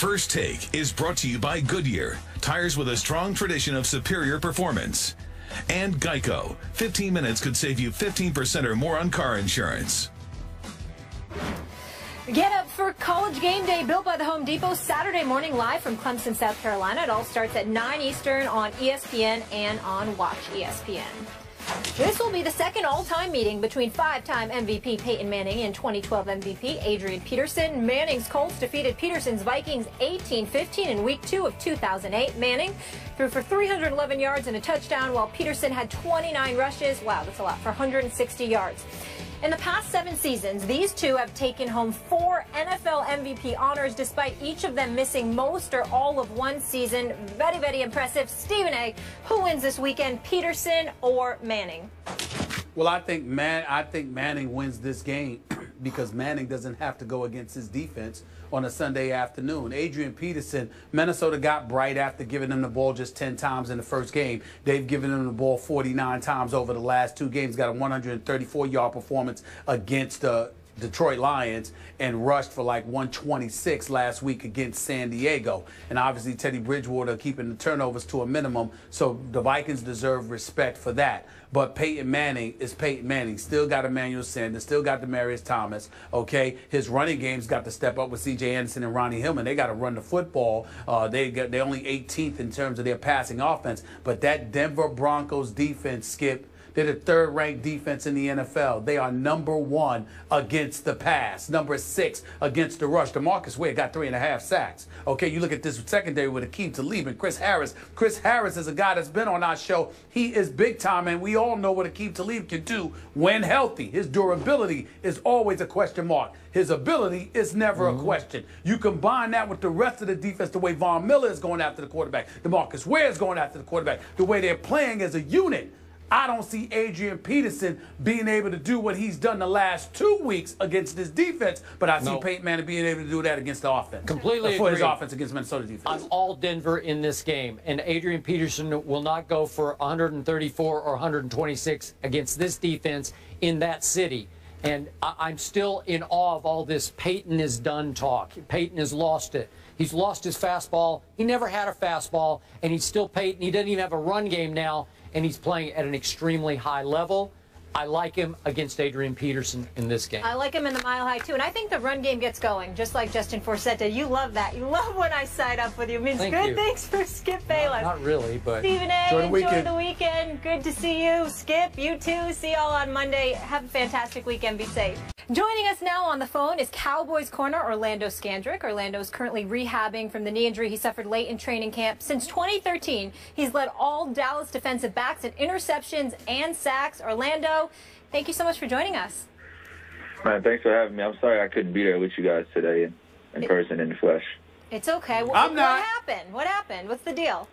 First Take is brought to you by Goodyear, tires with a strong tradition of superior performance. And Geico, 15 minutes could save you 15% or more on car insurance. Get up for College Game Day, built by the Home Depot, Saturday morning live from Clemson, South Carolina. It all starts at 9 Eastern on ESPN and on Watch ESPN. This will be the second all-time meeting between five-time MVP Peyton Manning and 2012 MVP Adrian Peterson. Manning's Colts defeated Peterson's Vikings 18-15 in Week 2 of 2008. Manning threw for 311 yards and a touchdown, while Peterson had 29 rushes. Wow, that's a lot, for 160 yards. In the past 7 seasons, these two have taken home 4 NFL MVP honors, despite each of them missing most or all of one season. Very, very impressive. Stephen A., who wins this weekend, Peterson or Manning? Well, I think Manning wins this game because Manning doesn't have to go against his defense on a Sunday afternoon. Adrian Peterson, Minnesota got bright after giving him the ball just 10 times in the first game. They've given him the ball 49 times over the last 2 games. Got a 134-yard performance against the Detroit Lions and rushed for like 126 last week against San Diego. And obviously Teddy Bridgewater keeping the turnovers to a minimum, so the Vikings deserve respect for that. But Peyton Manning is Peyton Manning. Still got Emmanuel Sanders, still got Demaryius Thomas, okay? His running game's got to step up with C.J. Anderson and Ronnie Hillman. They got to run the football. They're only 18th in terms of their passing offense. But that Denver Broncos defense, Skip, they're the 3rd-ranked defense in the NFL. They are number 1 against the pass, number 6 against the rush. DeMarcus Ware got 3.5 sacks. Okay, you look at this secondary with Akeem Talib and Chris Harris. Chris Harris is a guy that's been on our show. He is big time, and we all know what Akeem Talib can do when healthy. His durability is always a question mark. His ability is never a question. You combine that with the rest of the defense, the way Von Miller is going after the quarterback, DeMarcus Ware is going after the quarterback, the way they're playing as a unit. I don't see Adrian Peterson being able to do what he's done the last 2 weeks against this defense, but I see Peyton Manning being able to do that against the offense. Completely for agree. his offense against Minnesota defense. I'm all Denver in this game, and Adrian Peterson will not go for 134 or 126 against this defense in that city. And I'm still in awe of all this Peyton is done talk. Peyton has lost it. He's lost his fastball. He never had a fastball, and he's still Peyton. He doesn't even have a run game now, and he's playing at an extremely high level. I like him against Adrian Peterson in this game. I like him in the mile high, too. And I think the run game gets going, just like Justin Forsett did. You love that. You love when I side up with you. It means good things for Skip Bayless. Not really, but Stephen A., enjoy the weekend. Good to see you. Skip, you too. See y'all on Monday. Have a fantastic weekend. Be safe. Joining us now on the phone is Cowboys corner Orlando Scandrick. Orlando is currently rehabbing from the knee injury he suffered late in training camp. Since 2013, he's led all Dallas defensive backs in interceptions and sacks. Orlando, thank you so much for joining us. Man, thanks for having me. I'm sorry I couldn't be there with you guys today in person, in the flesh. It's okay. What happened? What happened? What's the deal?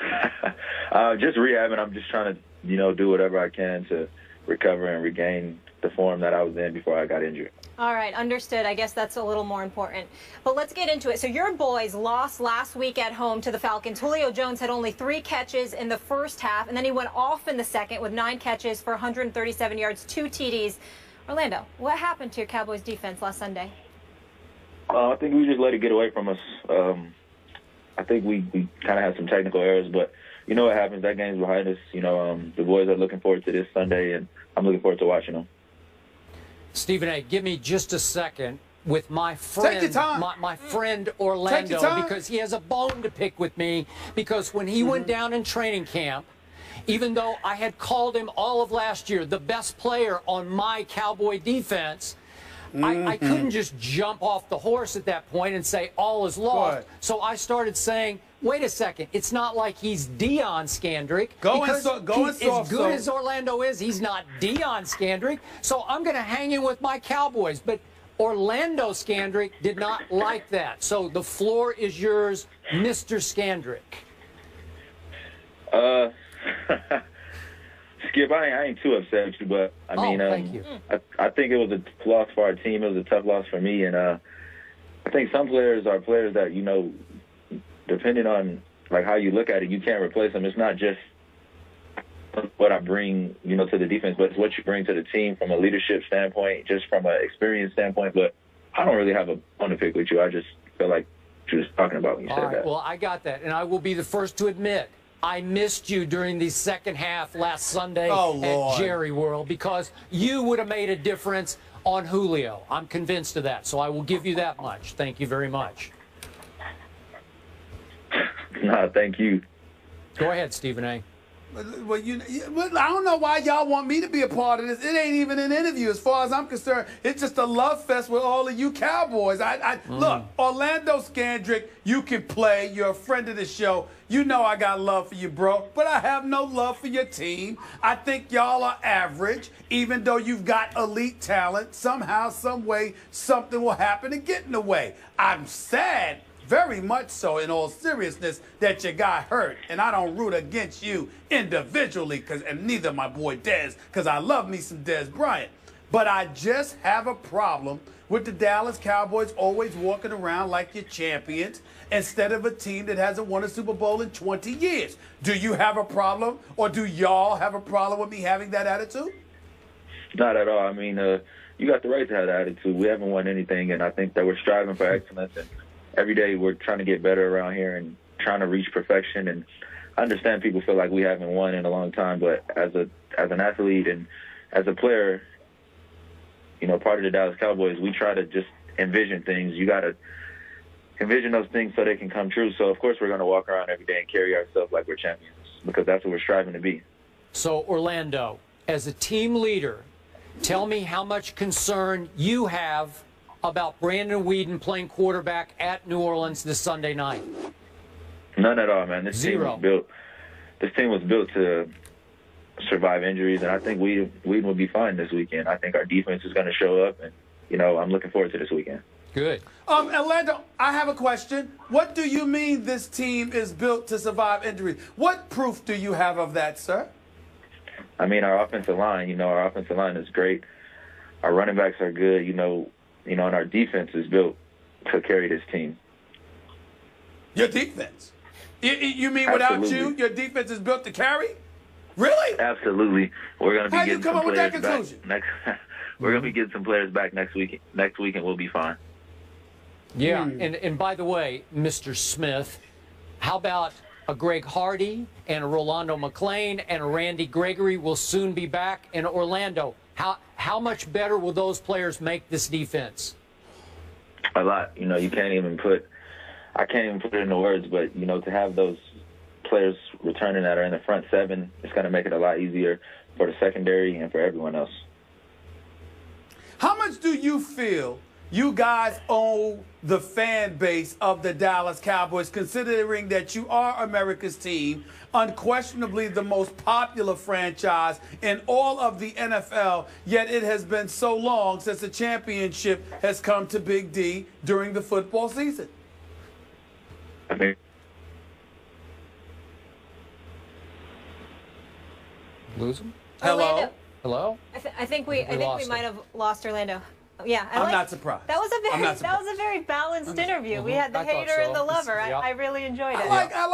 Just rehabbing. I'm just trying to, do whatever I can to recover and regain the form that I was in before I got injured. All right, understood. I guess that's a little more important. But let's get into it. So your boys lost last week at home to the Falcons. Julio Jones had only 3 catches in the first half, and then he went off in the second with 9 catches for 137 yards, 2 TDs. Orlando, what happened to your Cowboys defense last Sunday? I think we just let it get away from us. I think we kind of had some technical errors, but you know what happens. That game's behind us. The boys are looking forward to this Sunday, and I'm looking forward to watching them. Stephen A., give me just a second with my friend, my friend Orlando, because he has a bone to pick with me, because when he went down in training camp, even though I had called him all of last year the best player on my Cowboy defense, I couldn't just jump off the horse at that point and say all is lost. So I started saying, wait a second, it's not like he's Deion Scandrick. As good as Orlando is, he's not Deion Scandrick. So I'm going to hang in with my Cowboys. But Orlando Scandrick did not like that. So the floor is yours, Mr. Scandrick. Skip, I ain't too upset with you, but I mean, thank you. I think it was a loss for our team. It was a tough loss for me, and I think some players are players that, depending on like how you look at it, you can't replace them. It's not just what I bring, to the defense, but it's what you bring to the team from a leadership standpoint, just from an experience standpoint. But I don't really have a bone to pick with you. I just feel like you was talking about when you said that. Well, I got that, and I will be the first to admit I missed you during the second half last Sunday at Jerry World because you would have made a difference on Julio. I'm convinced of that, so I will give you that much. Thank you very much. No, thank you. Go ahead, Stephen A. Well, I don't know why y'all want me to be a part of this. It ain't even an interview. As far as I'm concerned, it's just a love fest with all of you Cowboys. Look, Orlando Scandrick, you can play. You're a friend of the show. You know I got love for you, bro. But I have no love for your team. I think y'all are average, even though you've got elite talent. Somehow, some way, something will happen to get in the way. I'm sad, very much so, in all seriousness, that you got hurt. And I don't root against you individually, and neither my boy Dez, because I love me some Dez Bryant. But I just have a problem with the Dallas Cowboys always walking around like you're champions instead of a team that hasn't won a Super Bowl in 20 years. Do you have a problem, or do y'all have a problem with me having that attitude? Not at all. I mean, you got the right to have that attitude. We haven't won anything, and I think that we're striving for excellence. And every day we're trying to get better around here and trying to reach perfection. And I understand people feel like we haven't won in a long time, but as an athlete and as a player, you know, part of the Dallas Cowboys, we try to just envision things. You got to envision those things so they can come true. So, of course, we're going to walk around every day and carry ourselves like we're champions because that's what we're striving to be. So, Orlando, as a team leader, tell me how much concern you have about Brandon Weeden playing quarterback at New Orleans this Sunday night. None at all, man. This team was built to survive injuries, and I think Weeden will be fine this weekend. I think our defense is going to show up, and, you know, I'm looking forward to this weekend. Good. Orlando, I have a question. What do you mean this team is built to survive injuries? What proof do you have of that, sir? I mean, our offensive line is great. Our running backs are good, and our defense is built to carry this team. Your defense? You mean without you, your defense is built to carry? Really? Absolutely. We're going to be How you come up with that conclusion? We're going to be getting some players back next week. Next week, and we'll be fine. Yeah, and by the way, Mr. Smith, how about a Greg Hardy and a Rolando McClain and a Randy Gregory will soon be back in Orlando? How much better will those players make this defense? A lot. I can't even put it into words, but, to have those players returning that are in the front seven, it's going to make it a lot easier for the secondary and for everyone else. How much do you feel you guys owe the fan base of the Dallas Cowboys, considering that you are America's team, unquestionably the most popular franchise in all of the NFL, yet it has been so long since the championship has come to Big D during the football season? I mean, lose him? Hello? Hello? I think we might have lost Orlando. Yeah, I'm not surprised. That was a very balanced interview. We had the hater and the lover. I really enjoyed it. I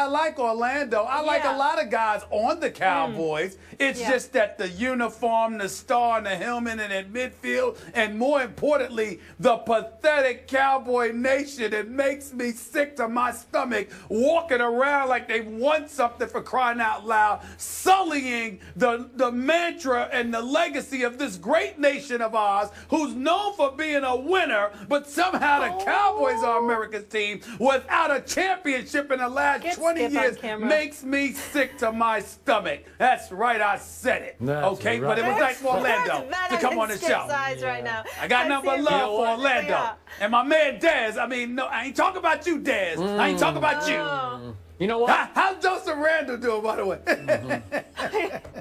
like Orlando. I like a lot of guys on the Cowboys. It's just that the uniform, the star, and the helmet, and in midfield, and more importantly, the pathetic Cowboy Nation. It makes me sick to my stomach walking around like they've won something, for crying out loud, sullying the mantra and the legacy of this great nation of ours, who's known for being a winner, but somehow the Cowboys are America's team without a championship in the last 20 years. Makes me sick to my stomach. That's right, I said it. Okay, but it was nice for Orlando to come on the show. Right now. I got nothing but love for Orlando. And my man Dez, I ain't talking about you, Dez. I ain't talking about you. You know what? How's Joseph Randle doing, by the way?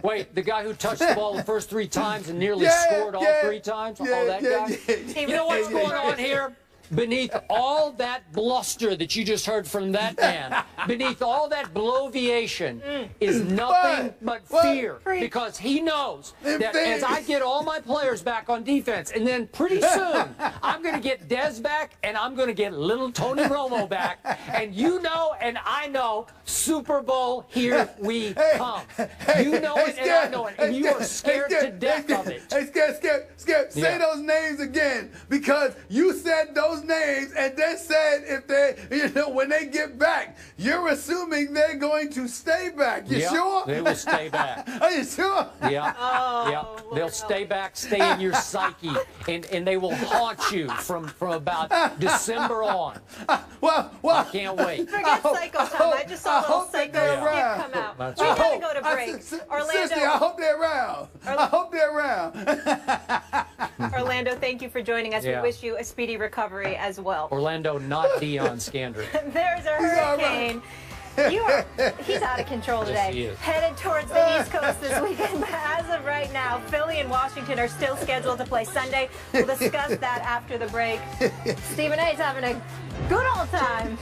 Wait, the guy who touched the ball the first 3 times and nearly scored all 3 times? That guy? You know what's going on here? Beneath all that bluster that you just heard from that man, beneath all that bloviation is nothing but fear. Because he knows that as I get all my players back on defense, and then pretty soon I'm going to get Dez back, and I'm going to get little Tony Romo back, and you know and I know, Super Bowl, here we come. You know it and I know it, and you are scared to death of it. Hey, Skip, say those names again, because you said those those names and then said if they, when they get back, you're assuming they're going to stay back. You sure? They will stay back. Are you sure? Yeah. Oh, yeah. They'll stay back, stay in your psyche, and they will haunt you from about December on. Well, I can't wait. Forget Psycho Time. I just saw a little Psycho skip come out. That's We right. gotta go to break. Orlando, I hope they're around. I hope they're around. Orlando, thank you for joining us. Yeah. We wish you a speedy recovery as well. Orlando, not Deion Scandrick. There's a hurricane. He's out of control today. Yes, he is. Headed towards the East Coast this weekend. But as of right now, Philly and Washington are still scheduled to play Sunday. We'll discuss that after the break. Stephen A.'s having a good old time.